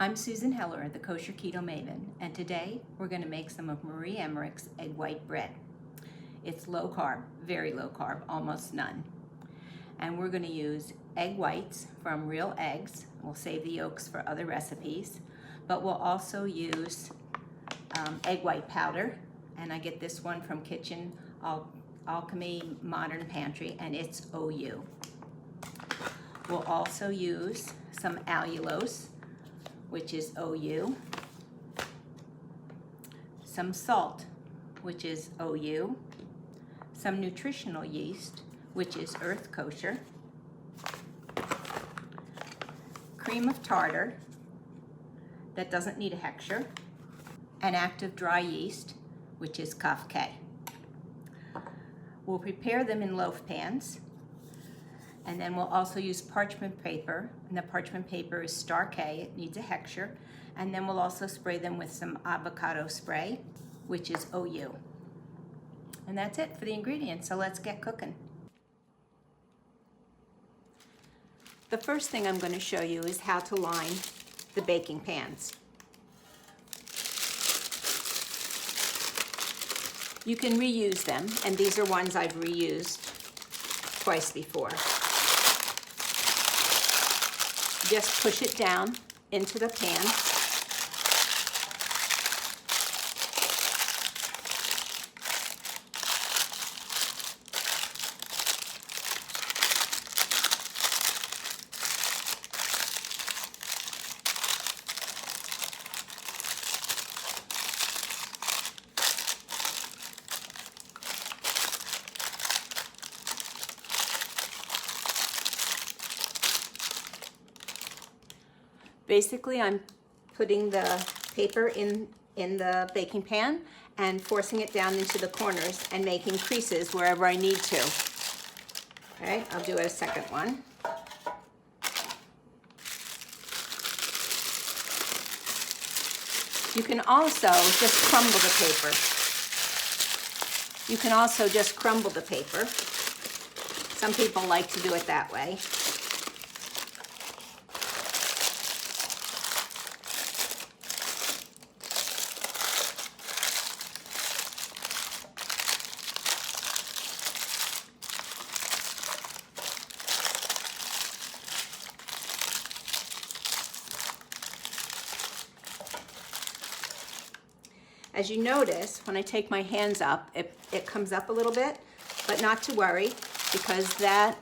I'm Susan Heller, the Kosher Keto Maven, and today we're going to make some of Marie Emmerich's egg white bread. It's low carb, very low carb, almost none. And we're going to use egg whites from real eggs. We'll save the yolks for other recipes, but we'll also use egg white powder, and I get this one from Kitchen Alchemy Modern Pantry, and it's OU. We'll also use some allulose, which is OU, some salt, which is OU, some nutritional yeast, which is Earth Kosher, cream of tartar that doesn't need a hechsher, and active dry yeast, which is Kaf K. We'll prepare them in loaf pans, and then we'll also use parchment paper, and the parchment paper is star K, it needs a hechsher, and then we'll also spray them with some avocado spray, which is OU. And that's it for the ingredients, so let's get cooking. The first thing I'm going to show you is how to line the baking pans. You can reuse them, and these are ones I've reused twice before. Just push it down into the pan. Basically, I'm putting the paper in the baking pan and forcing it down into the corners and making creases wherever I need to. All right, I'll do a second one. You can also just crumble the paper. You can also just crumble the paper. Some people like to do it that way. As you notice, when I take my hands up, it comes up a little bit, but not to worry, because that,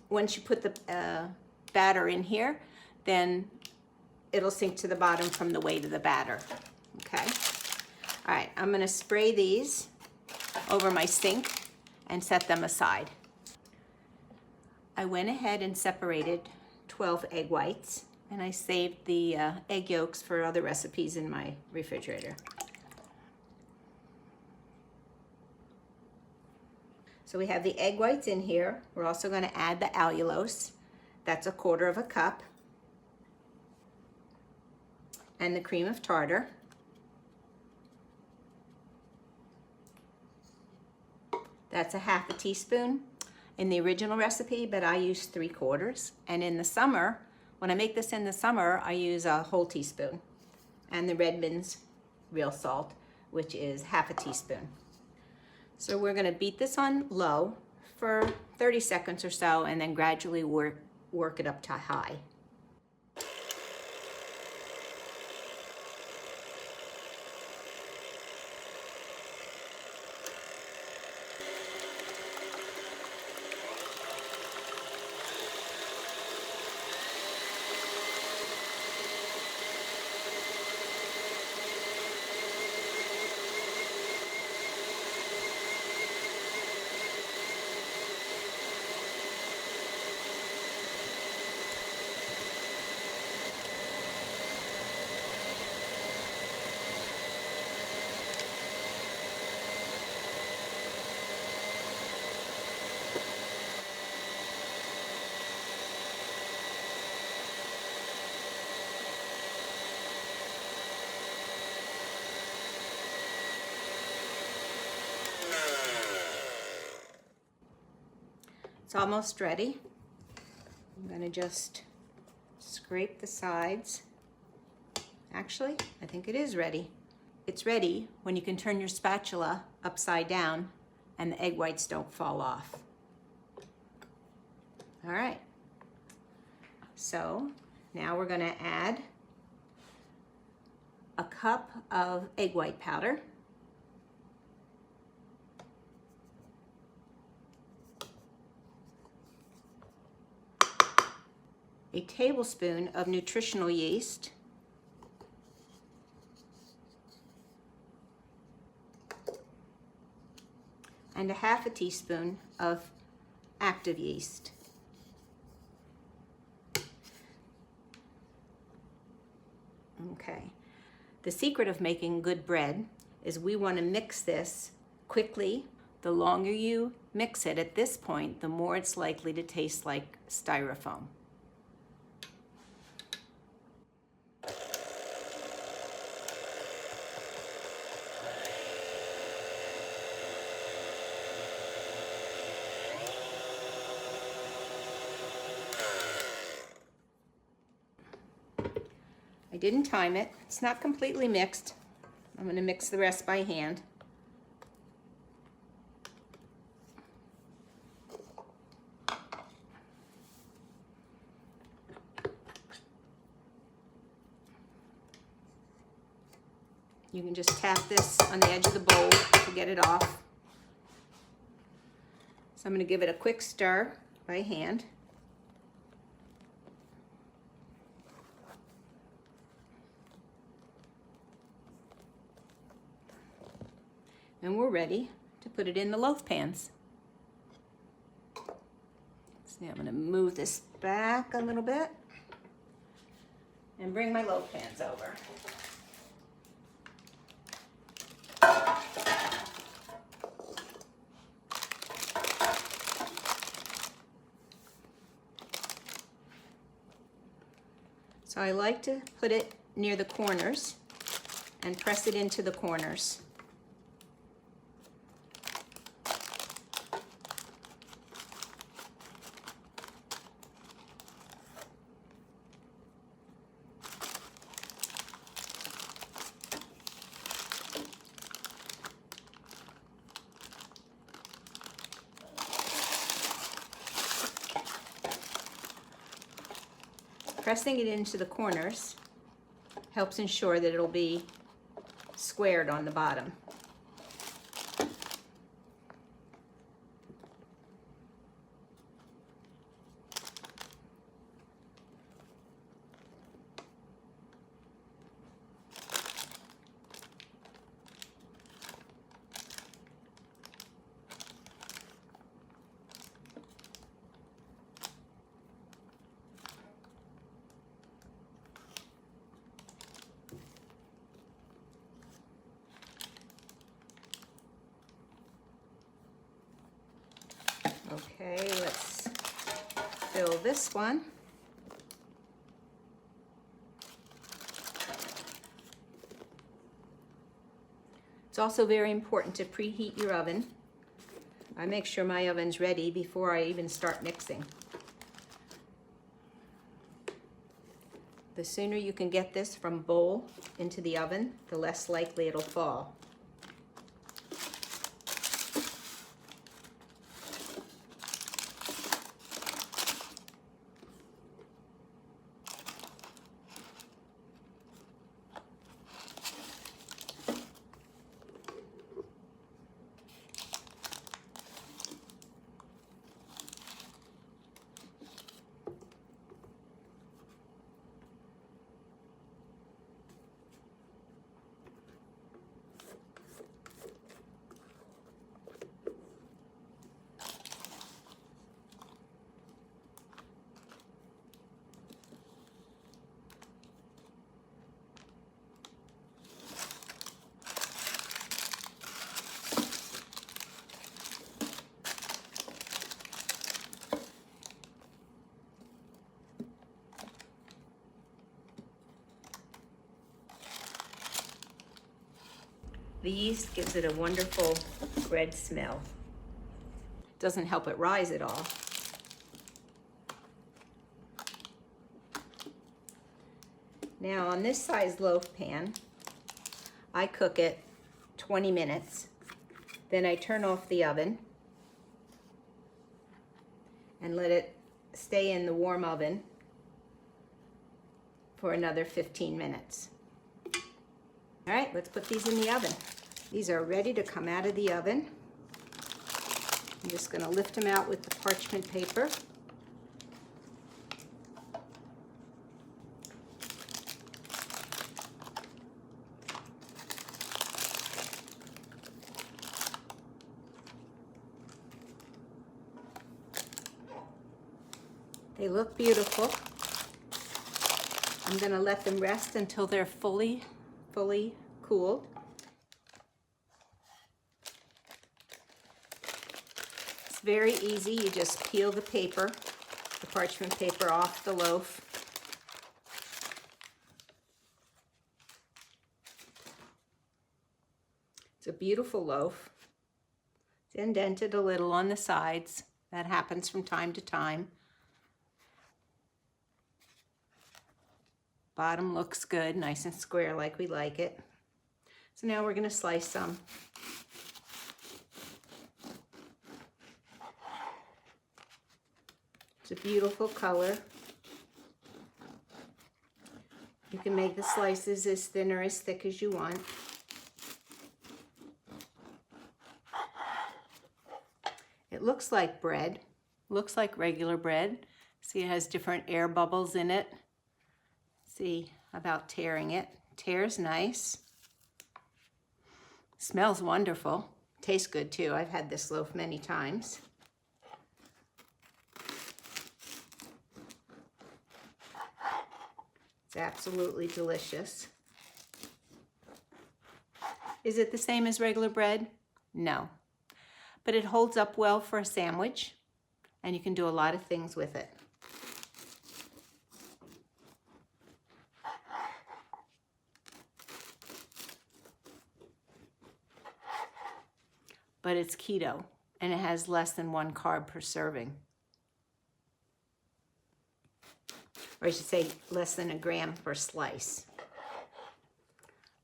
once you put the batter in here, then it'll sink to the bottom from the weight of the batter, okay? All right, I'm gonna spray these over my sink and set them aside. I went ahead and separated 12 egg whites, and I saved the egg yolks for other recipes in my refrigerator. So we have the egg whites in here. We're also going to add the allulose. That's 1/4 cup. And the cream of tartar. That's 1/2 teaspoon in the original recipe, but I use 3/4. And in the summer, when I make this in the summer, I use a whole teaspoon. And the Redmond's real salt, which is 1/2 teaspoon. So we're gonna beat this on low for 30 seconds or so, and then gradually work it up to high. It's almost ready. I'm going to just scrape the sides Actually, I think it is ready. It's ready when you can turn your spatula upside down and the egg whites don't fall off. All right. So now we're going to add a cup of egg white powder, a tablespoon of nutritional yeast, and a half a teaspoon of active yeast. Okay. The secret of making good bread is we want to mix this quickly. The longer you mix it at this point, the more it's likely to taste like styrofoam. I didn't time it. It's not completely mixed. I'm going to mix the rest by hand. You can just tap this on the edge of the bowl to get it off. So I'm going to give it a quick stir by hand. And we're ready to put it in the loaf pans. So I'm going to move this back a little bit and bring my loaf pans over. So I like to put it near the corners and press it into the corners. Pressing it into the corners helps ensure that it'll be squared on the bottom. Okay, let's fill this one. It's also very important to preheat your oven. I make sure my oven's ready before I even start mixing. The sooner you can get this from bowl into the oven, the less likely it'll fall. The yeast gives it a wonderful bread smell. Doesn't help it rise at all. Now on this size loaf pan, I cook it 20 minutes. Then I turn off the oven and let it stay in the warm oven for another 15 minutes. All right, let's put these in the oven. These are ready to come out of the oven. I'm just going to lift them out with the parchment paper. They look beautiful. I'm going to let them rest until they're fully cooled. It's very easy. You just peel the paper, the parchment paper off the loaf. It's a beautiful loaf. It's indented a little on the sides. That happens from time to time. Bottom looks good, nice and square like we like it. So now we're going to slice some. It's a beautiful color. You can make the slices as thin or as thick as you want. It looks like bread, looks like regular bread. See, it has different air bubbles in it. See about tearing it. Tears nice. Smells wonderful. Tastes good too. I've had this loaf many times. It's absolutely delicious. Is it the same as regular bread? No. But it holds up well for a sandwich, and you can do a lot of things with it. But it's keto, and it has less than 1 carb per serving. Or I should say less than 1 gram per slice,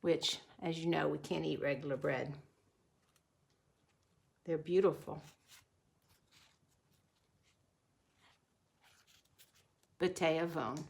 which, as you know, we can't eat regular bread. They're beautiful. B'tei avon.